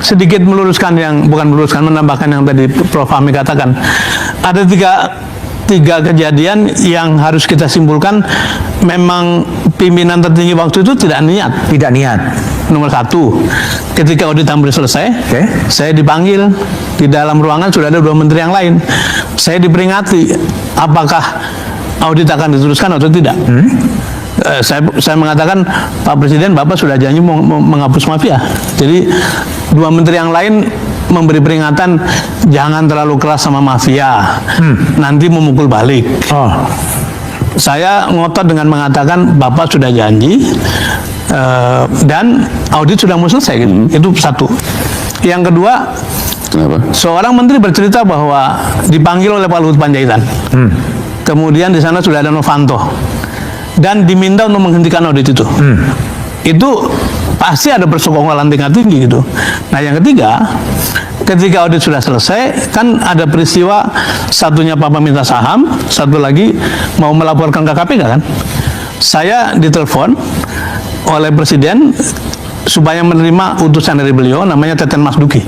sedikit meluruskan menambahkan yang tadi Prof. Fahmi katakan. Ada tiga kejadian yang harus kita simpulkan memang pimpinan tertinggi waktu itu tidak niat. Tidak niat. Nomor satu, ketika audit hampir selesai, saya dipanggil di dalam ruangan, sudah ada 2 menteri yang lain. Saya diperingati, apakah audit akan diteruskan atau tidak. Saya mengatakan, Pak Presiden, Bapak sudah janji mau menghapus mafia. Jadi 2 menteri yang lain memberi peringatan, jangan terlalu keras sama mafia, nanti memukul balik. Saya ngotot dengan mengatakan, Bapak sudah janji, dan audit sudah mau selesai. Itu satu. Yang kedua, Kenapa? seorang menteri bercerita bahwa dipanggil oleh Pak Luhut Panjaitan. Kemudian di sana sudah ada Novanto dan diminta untuk menghentikan audit itu. Itu pasti ada persekongkolan tingkat tinggi gitu. Nah, yang ketiga, ketika audit sudah selesai, kan ada peristiwa, satunya Papa minta saham, satu lagi mau melaporkan ke KPK kan. Saya ditelepon oleh Presiden supaya menerima utusan dari beliau, namanya Teten Mas Duki.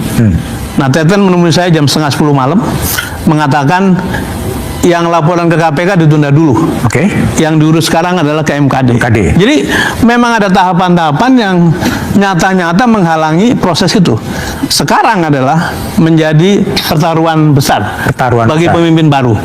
Nah, Teten menemui saya jam 9:30 malam, mengatakan yang laporan ke KPK ditunda dulu. Yang diurus sekarang adalah ke MKD. Jadi memang ada tahapan-tahapan yang nyata-nyata menghalangi proses itu. Sekarang adalah menjadi pertaruhan besar bagi pemimpin baru.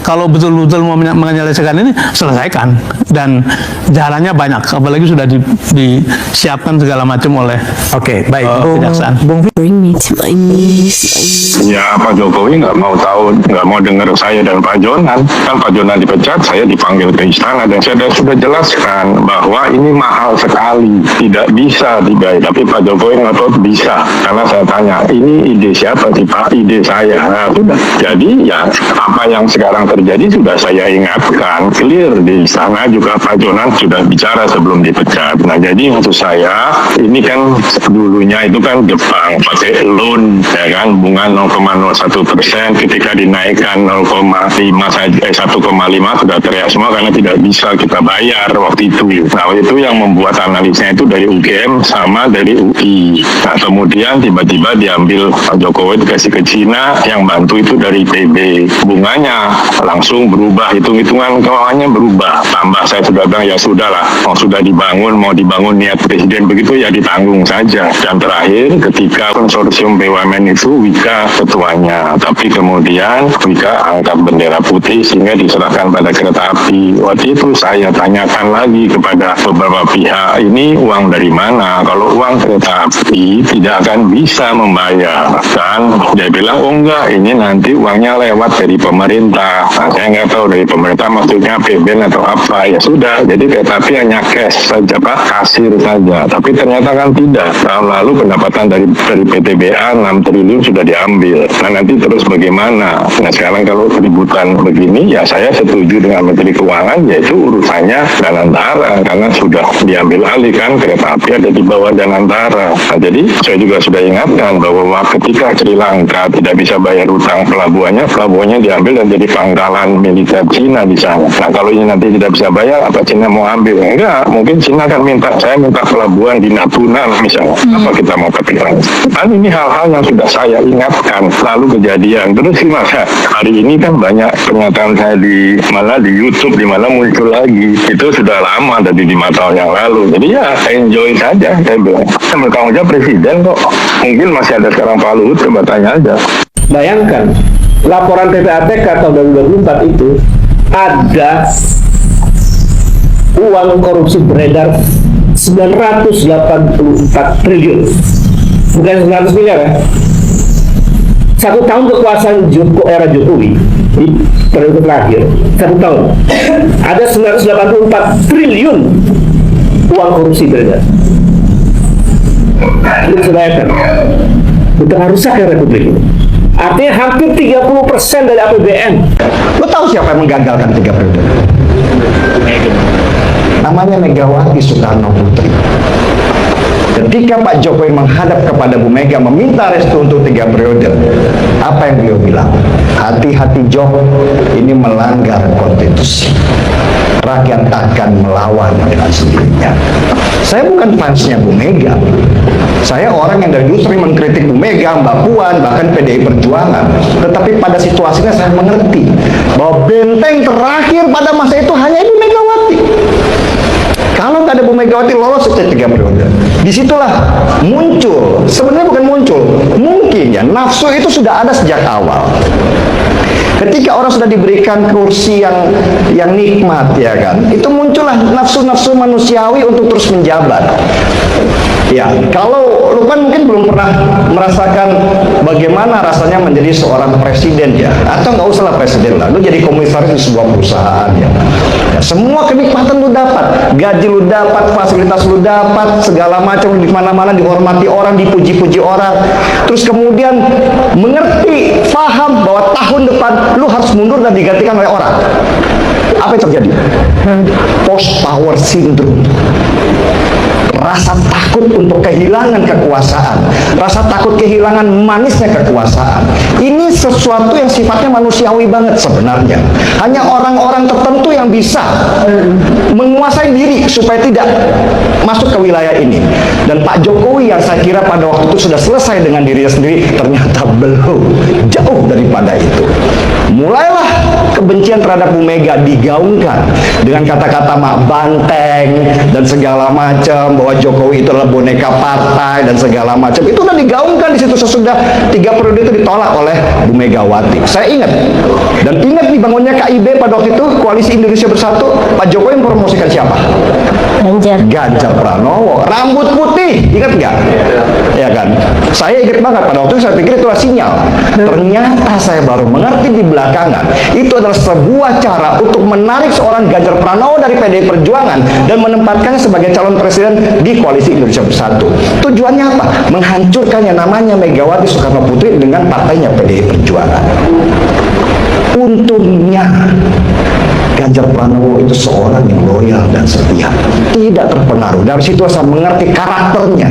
Kalau betul-betul mau menyelesaikan ini, selesaikan. Dan jalannya banyak, apalagi sudah disiapkan segala macam oleh kejaksaan. Bring me to my knees. Ya, Pak Jokowi nggak mau tahu, nggak mau dengar saya dan Pak Jonan. Kan Pak Jonan dipecat, saya dipanggil ke istana dan saya sudah jelaskan bahwa ini mahal sekali, tidak bisa dibayar. Tapi Pak Jokowi ngotot bisa, karena saya tanya, ini ide siapa sih Pak? Ide saya. Nah, sudah. Jadi ya apa yang sekarang terjadi sudah saya ingatkan, clear di sana juga Pak Jonan sudah bicara sebelum dipecat. Nah, jadi maksud saya ini kan dulunya itu kan Jepang pakai loan, ya kan, bunga 0,01%, ketika dinaikkan 0,5 saja, 1,5 sudah teriak semua karena tidak bisa kita bayar waktu itu. Nah, itu yang membuat analisnya itu dari UGM sama dari UI. Nah, kemudian tiba-tiba diambil Pak Jokowi dikasih ke Cina, yang bantu itu dari PB. Bunganya langsung berubah, hitung-hitungan keuangannya berubah. Tambah saya sudah bilang, ya sudahlah, sudah dibangun, mau dibangun niat Presiden begitu ya ditanggung saja. Dan terakhir ketika konsorsium BUMN itu Wika ketuanya, tapi kemudian Wika angkat bendera putih sehingga diserahkan pada kereta api. Waktu itu saya tanyakan lagi kepada beberapa pihak, ini uang dari mana? Kalau uang kereta api tidak akan bisa membayar. Dan dia bilang, oh enggak, ini nanti uangnya lewat dari pemerintah. Nah, saya nggak tahu dari pemerintah maksudnya PBN atau apa. Ya sudah, jadi kereta api hanya cash saja Pak, kasir saja. Tapi ternyata kan tidak. Tahun lalu pendapatan dari PTBA 6 triliun sudah diambil. Nah, nanti terus bagaimana? Nah, sekarang kalau keributan begini, ya saya setuju dengan Menteri Keuangan, yaitu urusannya Danantara, karena sudah diambil alih kan, kereta api ada di bawah Danantara. Nah, jadi saya juga sudah ingatkan bahwa ketika Sri Lanka tidak bisa bayar utang pelabuhannya diambil dan jadi pangkalan militer Cina di sana. Nah, kalau ini nanti tidak bisa bayar, apa Cina mau ambil? Enggak, mungkin Cina akan saya minta pelabuhan di Natuna misalnya. Apa kita mau kepikiran? Dan ini hal-hal yang sudah saya ingatkan, lalu kejadian. Terus gimana? Hari ini kan banyak pernyataan saya di YouTube, di mana muncul lagi. Itu sudah lama, dari 5 tahun yang lalu. Jadi ya, enjoy saja. Saya bilang, bertanggung jawab Presiden kok. Mungkin masih ada sekarang Pak Luhut, coba tanya aja. Bayangkan, laporan PPATK tahun 2024 itu ada uang korupsi beredar 984 triliun, bukan 900 miliar ya. 1 tahun kekuasaan era Jokowi di periode terakhir, 1 tahun ada 984 triliun uang korupsi beredar. Itu bayangkan, betapa rusaknya Republik ini. Artinya hampir 30% dari APBN. Lo tahu siapa yang menggagalkan 3 periode? Namanya Megawati Soekarno Putri. Ketika Pak Jokowi menghadap kepada Bu Mega meminta restu untuk 3 periode, apa yang beliau bilang? Hati-hati Jok, ini melanggar konstitusi. rakyat akan melawan dengan sendirinya. Saya bukan fansnya Bu Mega. Saya orang yang dari dulu sering mengkritik Bu Mega, Mbak Puan, bahkan PDI Perjuangan. Tetapi pada situasinya saya mengerti bahwa benteng terakhir pada masa itu hanya Ibu Megawati. Kalau nggak ada Bu Megawati lolos setiap 3 periode. Disitulah muncul, sebenarnya bukan muncul, mungkin ya nafsu itu sudah ada sejak awal. Ketika orang sudah diberikan kursi yang nikmat, ya kan, itu muncullah nafsu-nafsu manusiawi untuk terus menjabat. Ya, kalau Lukman mungkin belum pernah merasakan bagaimana rasanya menjadi seorang presiden ya, atau nggak usahlah presiden lah, lu jadi komisaris di sebuah perusahaan ya. Ya, semua kenikmatan lu dapat, gaji lu dapat, fasilitas lu dapat, segala macam di mana-mana dihormati orang, dipuji-puji orang. Terus kemudian mengerti, paham bahwa tahun depan lu harus mundur dan digantikan oleh orang. Apa yang terjadi? Post power syndrome. Rasa takut untuk kehilangan kekuasaan, rasa takut kehilangan manisnya kekuasaan. Ini sesuatu yang sifatnya manusiawi banget sebenarnya. Hanya orang-orang tertentu yang bisa menguasai diri supaya tidak masuk ke wilayah ini. Dan Pak Jokowi yang saya kira pada waktu itu sudah selesai dengan dirinya sendiri, ternyata belum, jauh daripada itu. Mulailah kebencian terhadap Bu Mega digaungkan dengan kata-kata mak banteng dan segala macam, bahwa Jokowi itu adalah boneka partai dan segala macam. Itu udah digaungkan di situ sesudah 3 periode itu ditolak oleh Bu Megawati. Saya ingat, dan ingat dibangunnya KIB pada waktu itu, Koalisi Indonesia Bersatu. Pak Jokowi mempromosikan siapa? Ganjar Pranowo, rambut putih, ingat nggak? Ya kan? Saya ingat banget pada waktu itu, saya pikir itulah sinyal. Ternyata saya baru mengerti di belakangan, itu adalah sebuah cara untuk menarik seorang Ganjar Pranowo dari PDI Perjuangan dan menempatkannya sebagai calon presiden di Koalisi Indonesia Bersatu. Tujuannya apa? Menghancurkan yang namanya Megawati Soekarno Putri dengan partainya PDI Perjuangan. Untungnya Ganjar Pranowo itu seorang yang loyal dan setia, tidak terpengaruh. Dari situ saya mengerti karakternya,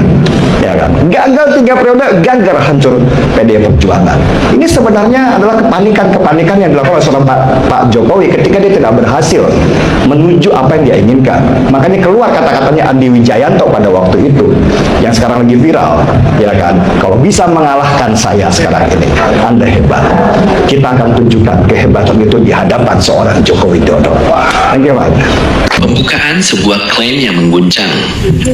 ya kan. Gagal 3 periode, Ganjar hancur PDI Perjuangan. Ini sebenarnya adalah kepanikan yang dilakukan oleh seorang Pak Jokowi ketika dia tidak berhasil menuju apa yang dia inginkan. Makanya keluar kata-katanya Andi Wijayanto pada waktu itu, yang sekarang lagi viral, ya kan. Kalau bisa mengalahkan saya sekarang ini, Anda hebat. Kita akan tunjukkan kehebatan itu di hadapan seorang Joko Widodo. Pembukaan sebuah klaim yang mengguncang.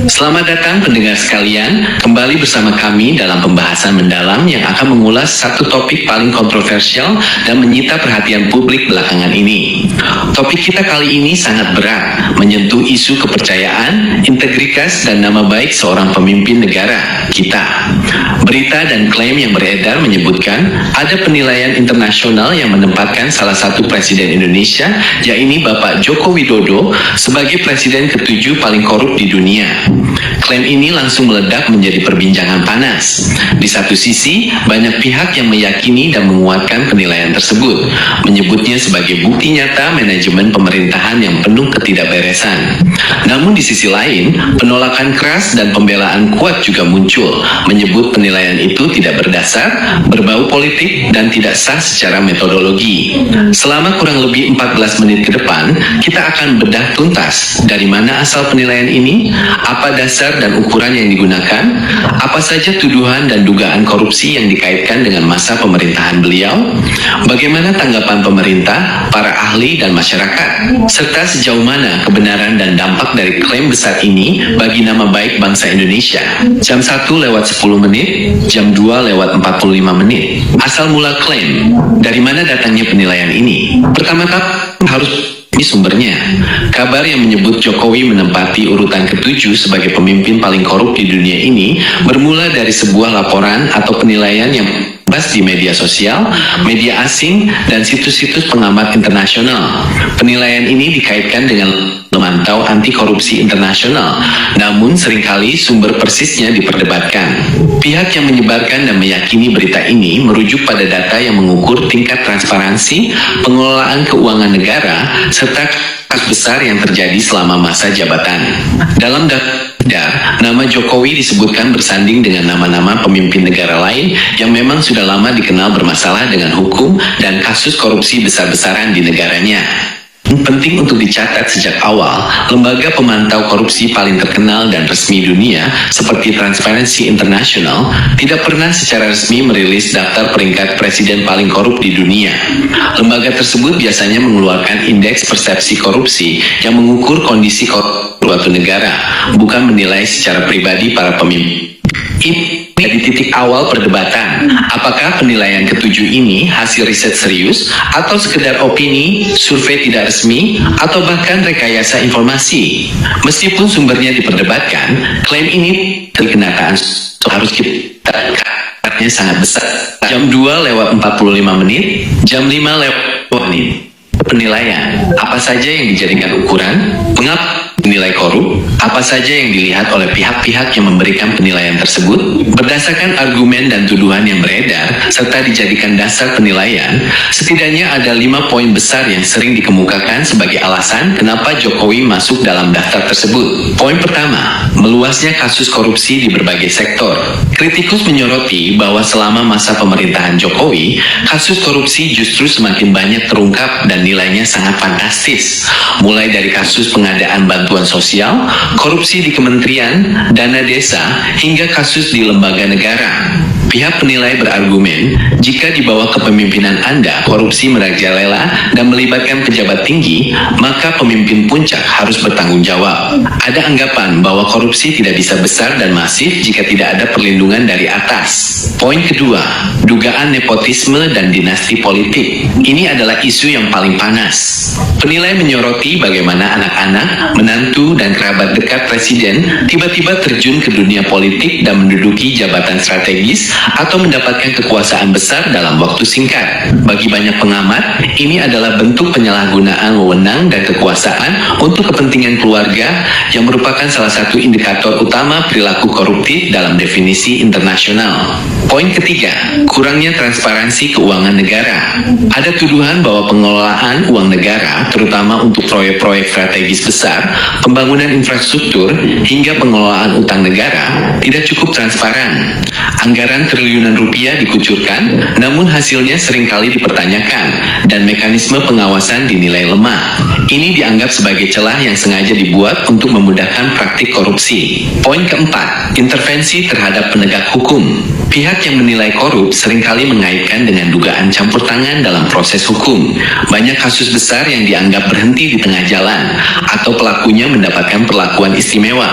Selamat datang pendengar sekalian, kembali bersama kami dalam pembahasan mendalam yang akan mengulas satu topik paling kontroversial dan menyita perhatian publik belakangan ini. Topik kita kali ini sangat berat, menyentuh isu kepercayaan, integritas, dan nama baik seorang pemimpin negara kita. Berita dan klaim yang beredar menyebutkan ada penilaian internasional yang menempatkan salah satu presiden Indonesia, yaitu Bapak Joko Widodo, sebagai presiden ke-7 paling korup di dunia. Klaim ini langsung meledak menjadi perbincangan panas. Di satu sisi, banyak pihak yang meyakini dan menguatkan penilaian tersebut, menyebutnya sebagai bukti nyata manajemen pemerintahan yang penuh ketidakberesan. Namun di sisi lain, penolakan keras dan pembelaan kuat juga muncul, menyebut penilaian itu tidak berdasar, berbau politik, dan tidak sah secara metodologi. Selama kurang lebih 14 menit ke depan, kita akan bedah tuntas dari mana asal penilaian ini, apa dasar dan ukuran yang digunakan, apa saja tuduhan dan dugaan korupsi yang dikaitkan dengan masa pemerintahan beliau, bagaimana tanggapan pemerintah, para ahli, dan masyarakat, serta sejauh mana kebenaran dan dampak dari klaim besar ini bagi nama baik bangsa Indonesia. Jam 1:10 menit, jam 2:45 menit. Asal mula klaim, dari mana datangnya penilaian ini? Pertama-tama harus sumbernya. Kabar yang menyebut Jokowi menempati urutan ke-7 sebagai pemimpin paling korup di dunia ini bermula dari sebuah laporan atau penilaian yang bebas di media sosial, media asing, dan situs-situs pengamat internasional. Penilaian ini dikaitkan dengan memantau anti korupsi internasional, namun seringkali sumber persisnya diperdebatkan. Pihak yang menyebarkan dan meyakini berita ini merujuk pada data yang mengukur tingkat transparansi, pengelolaan keuangan negara, serta kasus besar yang terjadi selama masa jabatan. Dalam daftar, nama Jokowi disebutkan bersanding dengan nama-nama pemimpin negara lain yang memang sudah lama dikenal bermasalah dengan hukum dan kasus korupsi besar-besaran di negaranya. Penting untuk dicatat sejak awal, lembaga pemantau korupsi paling terkenal dan resmi dunia seperti Transparency International tidak pernah secara resmi merilis daftar peringkat presiden paling korup di dunia. Lembaga tersebut biasanya mengeluarkan indeks persepsi korupsi yang mengukur kondisi korupsi suatu negara, bukan menilai secara pribadi para pemimpin. Ini di titik awal perdebatan, apakah penilaian ketujuh ini hasil riset serius atau sekedar opini, survei tidak resmi, atau bahkan rekayasa informasi. Meskipun sumbernya diperdebatkan, klaim ini kenyataan harus kita sangat besar. Jam 2:45, jam 5:00 penilaian. Apa saja yang dijadikan ukuran? Mengapa nilai korup? Apa saja yang dilihat oleh pihak-pihak yang memberikan penilaian tersebut? Berdasarkan argumen dan tuduhan yang beredar, serta dijadikan dasar penilaian, setidaknya ada 5 poin besar yang sering dikemukakan sebagai alasan kenapa Jokowi masuk dalam daftar tersebut. Poin pertama, meluasnya kasus korupsi di berbagai sektor. Kritikus menyoroti bahwa selama masa pemerintahan Jokowi, kasus korupsi justru semakin banyak terungkap dan nilainya sangat fantastis. Mulai dari kasus pengadaan bantuan sosial, korupsi di kementerian, dana desa, hingga kasus di lembaga negara. Pihak penilai berargumen, jika di bawah kepemimpinan Anda korupsi merajalela dan melibatkan pejabat tinggi, maka pemimpin puncak harus bertanggung jawab. Ada anggapan bahwa korupsi tidak bisa besar dan masif jika tidak ada perlindungan dari atas. Poin kedua, dugaan nepotisme dan dinasti politik. Ini adalah isu yang paling panas. Penilai menyoroti bagaimana anak-anak, menantu, dan kerabat dekat presiden tiba-tiba terjun ke dunia politik dan menduduki jabatan strategis atau mendapatkan kekuasaan besar dalam waktu singkat. Bagi banyak pengamat, ini adalah bentuk penyalahgunaan wewenang dan kekuasaan untuk kepentingan keluarga yang merupakan salah satu indikator utama perilaku koruptif dalam definisi internasional. Poin ketiga, kurangnya transparansi keuangan negara. Ada tuduhan bahwa pengelolaan uang negara, terutama untuk proyek-proyek strategis besar, pembangunan infrastruktur, hingga pengelolaan utang negara, tidak cukup transparan. Anggaran triliunan rupiah dikucurkan, namun hasilnya seringkali dipertanyakan, dan mekanisme pengawasan dinilai lemah. Ini dianggap sebagai celah yang sengaja dibuat untuk memudahkan praktik korupsi. Poin keempat, intervensi terhadap penegak hukum. Pihak yang menilai korup seringkali mengaitkan dengan dugaan campur tangan dalam proses hukum. Banyak kasus besar yang dianggap berhenti di tengah jalan, atau pelakunya mendapatkan perlakuan istimewa.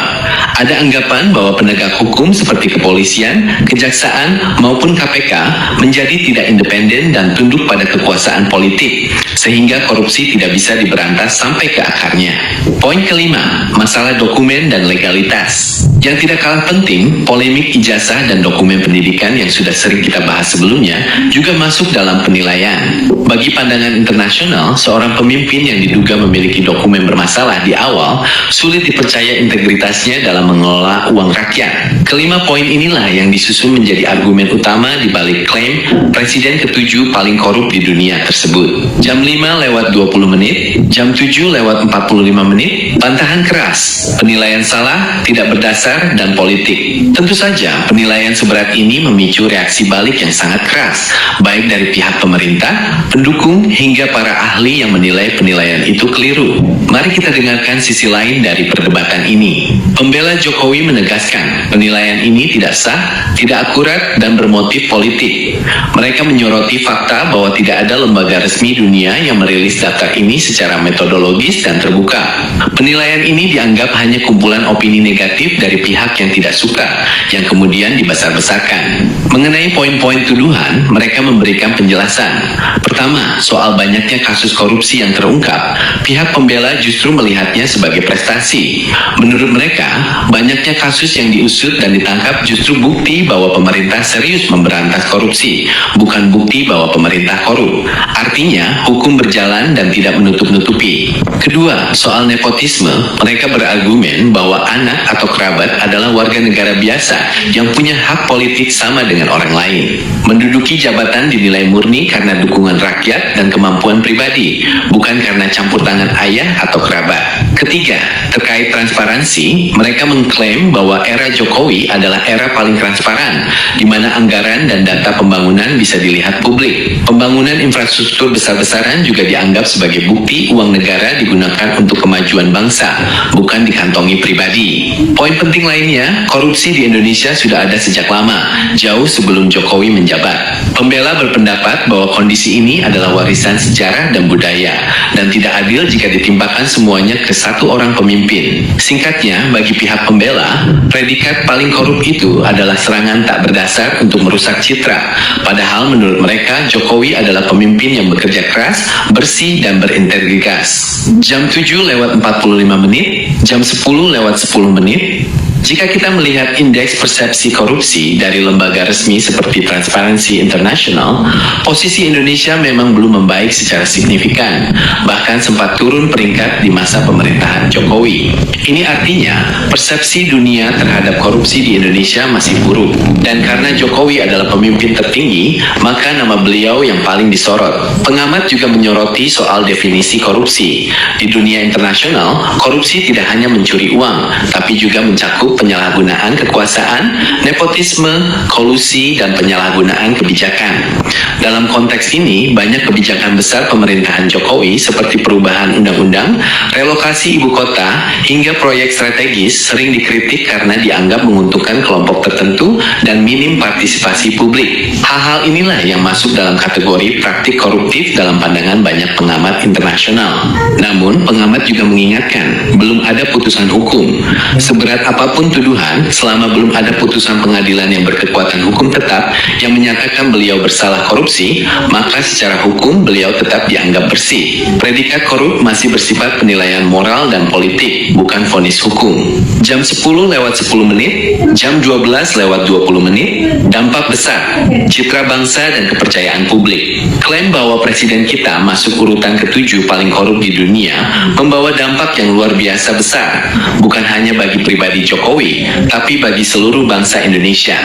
Ada anggapan bahwa penegak hukum seperti kepolisian, kejaksaan, maupun KPK menjadi tidak independen dan tunduk pada kekuasaan politik, sehingga korupsi tidak bisa diberantas sampai ke akarnya. Poin kelima, masalah dokumen dan legalitas. Yang tidak kalah penting, polemik ijazah dan dokumen pendidikan yang sudah sering kita bahas sebelumnya juga masuk dalam penilaian. Bagi pandangan internasional, seorang pemimpin yang diduga memiliki dokumen bermasalah di awal sulit dipercaya integritasnya dalam mengelola uang rakyat. Kelima poin inilah yang disusun menjadi argumen utama di balik klaim presiden ketujuh paling korup di dunia tersebut. Jam 5:20, jam 7:45, bantahan keras, penilaian salah, tidak berdasar, dan politik. Tentu saja, penilaian seberat ini memicu reaksi balik yang sangat keras, baik dari pihak pemerintah, pendukung, hingga para ahli yang menilai penilaian itu keliru. Mari kita dengarkan sisi lain dari perdebatan ini. Pembela Jokowi menegaskan, penilaian ini tidak sah, tidak akurat, dan bermotif politik. Mereka menyoroti fakta bahwa tidak ada lembaga resmi dunia yang merilis daftar ini secara metodologis dan terbuka. Penilaian ini dianggap hanya kumpulan opini negatif dari pihak yang tidak suka, yang kemudian dibesar-besarkan. Mengenai poin-poin tuduhan, mereka memberikan penjelasan. Pertama, soal banyaknya kasus korupsi yang terungkap, pihak pembela justru melihatnya sebagai prestasi. Menurut mereka, banyaknya kasus yang diusut dan ditangkap justru bukti bahwa pemerintah serius memberantas korupsi, bukan bukti bahwa pemerintah korup. Artinya, hukum berjalan dan tidak menutup-nutupi. Kedua, soal nepotisme, mereka berargumen bahwa anak atau kerabat pejabat adalah warga negara biasa yang punya hak politik sama dengan orang lain. Menduduki jabatan dinilai murni karena dukungan rakyat dan kemampuan pribadi, bukan karena campur tangan ayah atau kerabat. Ketiga, terkait transparansi, mereka mengklaim bahwa era Jokowi adalah era paling transparan, di mana anggaran dan data pembangunan bisa dilihat publik. Pembangunan infrastruktur besar-besaran juga dianggap sebagai bukti uang negara digunakan untuk kemajuan bangsa, bukan dikantongi pribadi. Poin penting lainnya, korupsi di Indonesia sudah ada sejak lama, jauh sebelum Jokowi menjabat. Pembela berpendapat bahwa kondisi ini adalah warisan sejarah dan budaya, dan tidak adil jika ditimpakan semuanya ke satu orang pemimpin. Singkatnya, bagi pihak pembela, predikat paling korup itu adalah serangan tak berdasar untuk merusak citra. Padahal menurut mereka, Jokowi adalah pemimpin yang bekerja keras, bersih, dan berintegritas. Jam 7:45, jam 10:10. Jika kita melihat indeks persepsi korupsi dari lembaga resmi seperti Transparency International, posisi Indonesia memang belum membaik secara signifikan, bahkan sempat turun peringkat di masa pemerintahan Jokowi. Ini artinya, persepsi dunia terhadap korupsi di Indonesia masih buruk, dan karena Jokowi adalah pemimpin tertinggi, maka nama beliau yang paling disorot. Pengamat juga menyoroti soal definisi korupsi. Di dunia internasional, korupsi tidak hanya mencuri uang, tapi juga mencakup penyalahgunaan kekuasaan, nepotisme, kolusi, dan penyalahgunaan kebijakan. Dalam konteks ini, banyak kebijakan besar pemerintahan Jokowi seperti perubahan undang-undang, relokasi ibu kota, hingga proyek strategis sering dikritik karena dianggap menguntungkan kelompok tertentu dan minim partisipasi publik. Hal-hal inilah yang masuk dalam kategori praktik koruptif dalam pandangan banyak pengamat internasional. Namun, pengamat juga mengingatkan, belum ada putusan hukum. Seberat apapun tuduhan, selama belum ada putusan pengadilan yang berkekuatan hukum tetap yang menyatakan beliau bersalah korupsi, maka secara hukum beliau tetap dianggap bersih. Predikat korup masih bersifat penilaian moral dan politik, bukan vonis hukum. Jam 10:10, jam 12:20, dampak besar, citra bangsa dan kepercayaan publik. Klaim bahwa presiden kita masuk urutan ke-7 paling korup di dunia membawa dampak yang luar biasa besar, bukan hanya bagi pribadi Jokowi, tapi bagi seluruh bangsa Indonesia.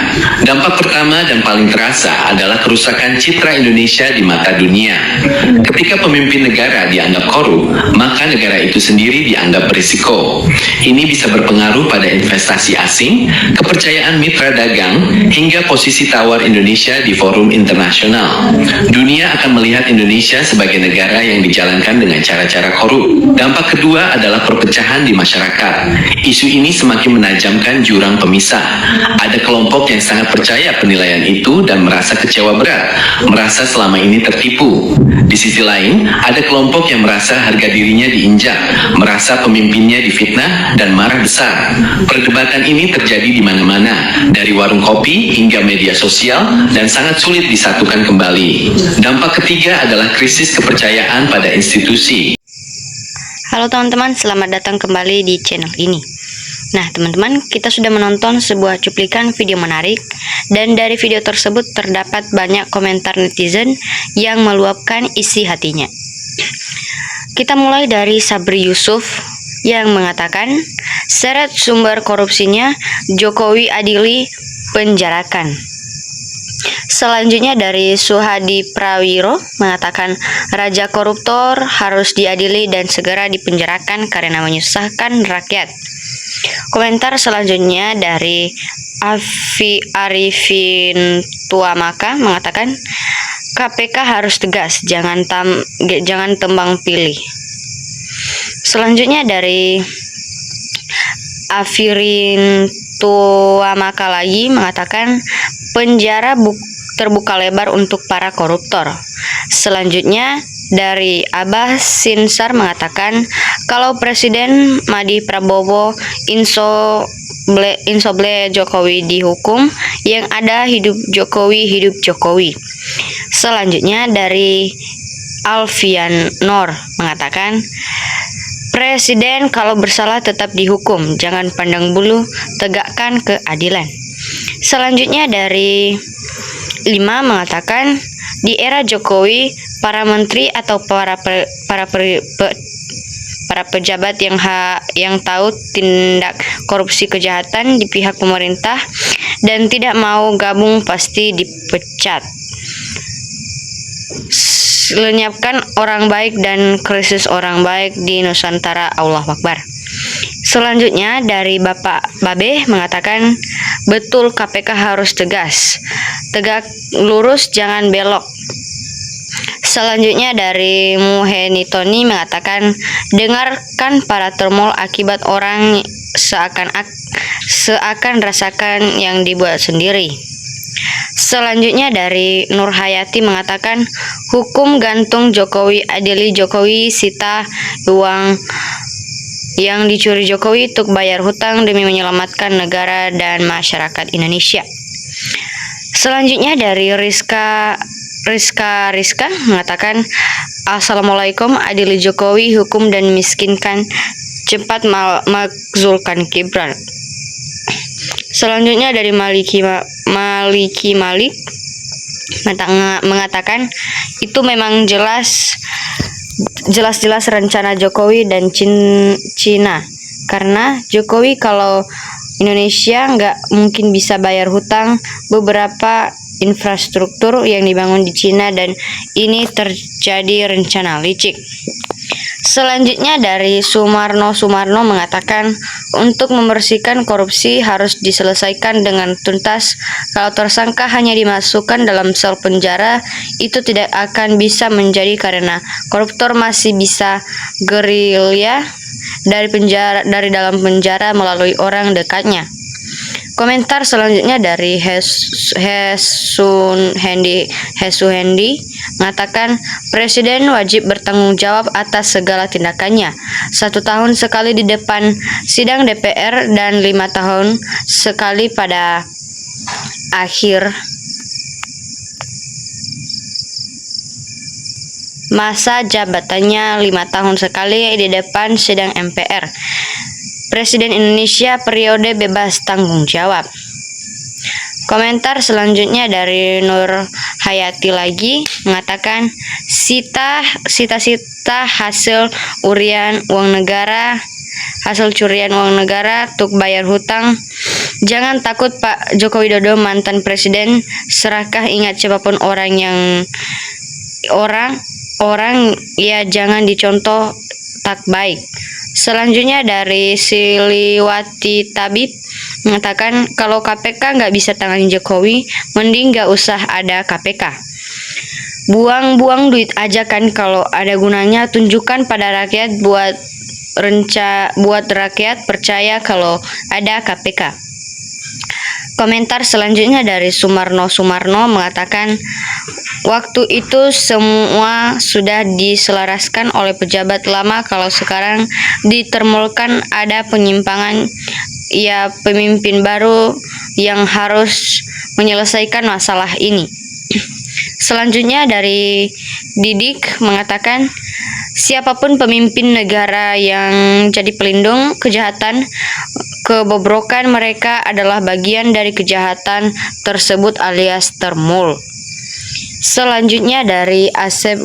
Dampak pertama dan paling terasa adalah kerusakan citra Indonesia di mata dunia. Ketika pemimpin negara dianggap korup, maka negara itu sendiri dianggap berisiko. Ini bisa berpengaruh pada investasi asing, kepercayaan mitra dagang, hingga posisi tawar Indonesia di forum internasional. Dunia akan melihat Indonesia sebagai negara yang dijalankan dengan cara-cara korup. Dampak kedua adalah perpecahan di masyarakat. Isu ini semakin menajamkan jurang pemisah. Ada kelompok yang sangat percaya penilaian itu dan merasa kecewa berat, merasa selama ini tertipu. Di sisi lain, ada kelompok yang merasa harga dirinya diinjak, merasa pemimpinnya difitnah dan marah besar. Perdebatan ini terjadi di mana-mana, dari warung kopi hingga media sosial, dan sangat sulit disatukan kembali. Dampak ketiga adalah krisis kepercayaan pada institusi. Halo teman-teman, selamat datang kembali di channel ini. Nah teman-teman, kita sudah menonton sebuah cuplikan video menarik, dan dari video tersebut terdapat banyak komentar netizen yang meluapkan isi hatinya. Kita mulai dari Sabri Yusuf yang mengatakan, seret sumber korupsinya, Jokowi adili, penjarakan. Selanjutnya dari Suhadi Prawiro mengatakan, raja koruptor harus diadili dan segera dipenjarakan karena menyusahkan rakyat. Komentar selanjutnya dari Arifin Tuamaka mengatakan, KPK harus tegas, jangan tembang pilih. Selanjutnya dari Afirin Tuamaka lagi mengatakan, penjara terbuka lebar untuk para koruptor. Selanjutnya dari Abah Sinsar mengatakan, kalau Presiden Madi Prabowo insoble Jokowi dihukum, yang ada hidup Jokowi. Selanjutnya dari Alfian Nor mengatakan, Presiden kalau bersalah tetap dihukum, jangan pandang bulu, tegakkan keadilan. Selanjutnya dari 5 mengatakan, di era Jokowi para menteri atau para para pejabat yang tahu tindak korupsi kejahatan di pihak pemerintah dan tidak mau gabung pasti dipecat. Lenyapkan orang baik dan krisis orang baik di Nusantara. Allahu Akbar. Selanjutnya dari Bapak Babe mengatakan, betul KPK harus tegas, tegak lurus jangan belok. Selanjutnya dari Muheni Tony mengatakan, dengarkan para termol akibat orang seakan rasakan yang dibuat sendiri. Selanjutnya dari Nur Hayati mengatakan, hukum gantung Jokowi, adili Jokowi, sita uang yang dicuri Jokowi untuk bayar hutang demi menyelamatkan negara dan masyarakat Indonesia. Selanjutnya dari Rizka mengatakan, Assalamualaikum, adili Jokowi, hukum dan miskinkan, cepat makzulkan Gibran. Selanjutnya dari Maliki Malik mengatakan, itu memang jelas-jelas rencana Jokowi dan Cina, karena Jokowi kalau Indonesia nggak mungkin bisa bayar hutang beberapa infrastruktur yang dibangun di Cina, dan ini terjadi rencana licik. Selanjutnya dari Sumarno mengatakan, untuk membersihkan korupsi harus diselesaikan dengan tuntas. Kalau tersangka hanya dimasukkan dalam sel penjara, itu tidak akan bisa menjadi, karena koruptor masih bisa gerilya dari dalam penjara melalui orang dekatnya. Komentar selanjutnya dari Hesu Hendi mengatakan, Presiden wajib bertanggung jawab atas segala tindakannya. 1 tahun sekali di depan sidang DPR dan 5 tahun sekali pada akhir masa jabatannya, 5 tahun sekali di depan sidang MPR. Presiden Indonesia periode bebas tanggung jawab. Komentar selanjutnya dari Nur Hayati lagi mengatakan, sita hasil curian uang negara untuk bayar hutang. Jangan takut Pak Joko Widodo, mantan presiden, serakah, ingat siapapun orang ya jangan dicontoh tak baik. Selanjutnya dari Siliwati Tabib mengatakan, kalau KPK nggak bisa tangani Jokowi, mending nggak usah ada KPK. Buang-buang duit aja kan, kalau ada gunanya tunjukkan pada rakyat buat rakyat percaya kalau ada KPK. Komentar selanjutnya dari Sumarno mengatakan, waktu itu semua sudah diselaraskan oleh pejabat lama, kalau sekarang ditermolkan ada penyimpangan, ya pemimpin baru yang harus menyelesaikan masalah ini. Selanjutnya dari Didik mengatakan, siapapun pemimpin negara yang jadi pelindung kejahatan, kebobrokan mereka adalah bagian dari kejahatan tersebut alias termul. Selanjutnya dari Asep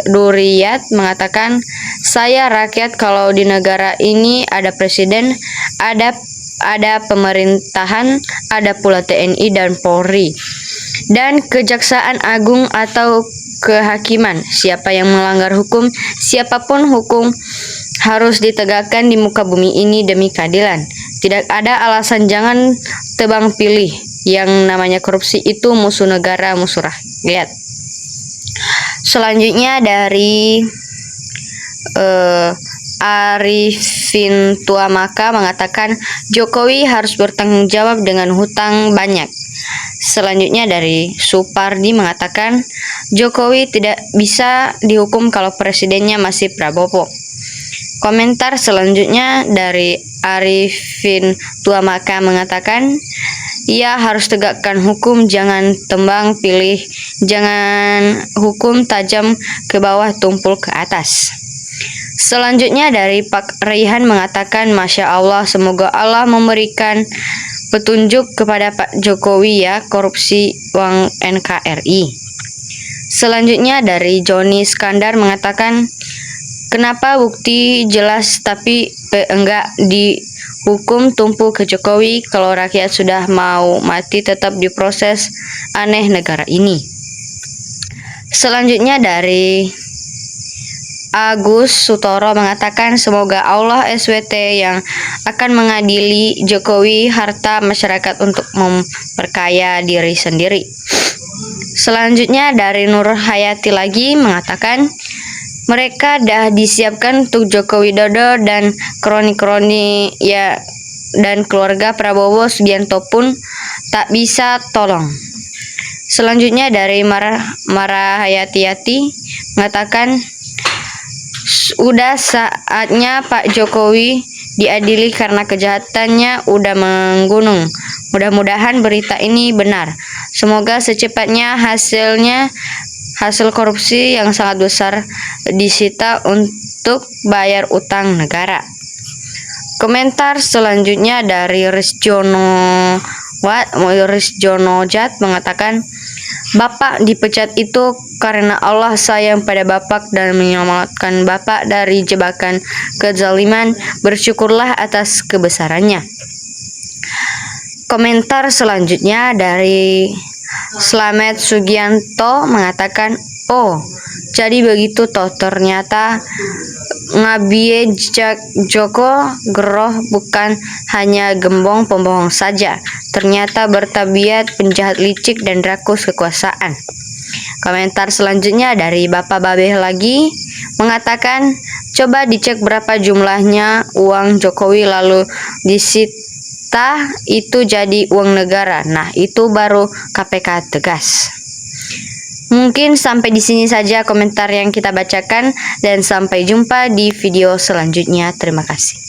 Duriyat mengatakan, saya rakyat, kalau di negara ini ada presiden, ada pemerintahan, ada pula TNI dan Polri, dan Kejaksaan Agung atau kehakiman. Siapa yang melanggar hukum, siapapun hukum harus ditegakkan di muka bumi ini demi keadilan. Tidak ada alasan, jangan tebang pilih. Yang namanya korupsi itu musuh negara, musuh rakyat. Selanjutnya dari Arifin Tuamaka mengatakan, Jokowi harus bertanggung jawab dengan hutang banyak. Selanjutnya dari Supardi mengatakan, Jokowi tidak bisa dihukum kalau presidennya masih Prabowo. Komentar selanjutnya dari Arifin Tuamaka mengatakan, ia harus tegakkan hukum, jangan tembang pilih, jangan hukum tajam ke bawah tumpul ke atas. Selanjutnya dari Pak Raihan mengatakan, Masya Allah, semoga Allah memberikan petunjuk kepada Pak Jokowi ya, korupsi uang NKRI. Selanjutnya dari Joni Skandar mengatakan, Kenapa bukti jelas tapi enggak dihukum tumpu ke Jokowi kalau rakyat sudah mau mati tetap diproses, aneh negara ini. Selanjutnya dari Agus Sutoro mengatakan semoga Allah SWT yang akan mengadili Jokowi harta masyarakat untuk memperkaya diri sendiri. Selanjutnya dari Nur Hayati lagi mengatakan mereka dah disiapkan untuk Joko Widodo dan kroni-kroni ya, dan keluarga Prabowo Subianto pun tak bisa tolong. Selanjutnya dari Mara Hayati mengatakan udah saatnya Pak Jokowi diadili karena kejahatannya udah menggunung. Mudah-mudahan berita ini benar. Semoga secepatnya hasil korupsi yang sangat besar disita untuk bayar utang negara. Komentar selanjutnya dari Rizjono Jat mengatakan Bapak dipecat itu karena Allah sayang pada Bapak dan menyelamatkan Bapak dari jebakan kezaliman. Bersyukurlah atas kebesarannya. Komentar selanjutnya dari Slamet Sugianto mengatakan, oh, jadi begitu toh ternyata Ngabie Joko Geroh bukan hanya gembong pembohong saja, ternyata bertabiat penjahat licik dan rakus kekuasaan. Komentar selanjutnya dari Bapak Babeh lagi mengatakan, coba dicek berapa jumlahnya uang Jokowi lalu disita itu jadi uang negara. Nah, itu baru KPK tegas. Mungkin sampai di sini saja komentar yang kita bacakan dan sampai jumpa di video selanjutnya. Terima kasih.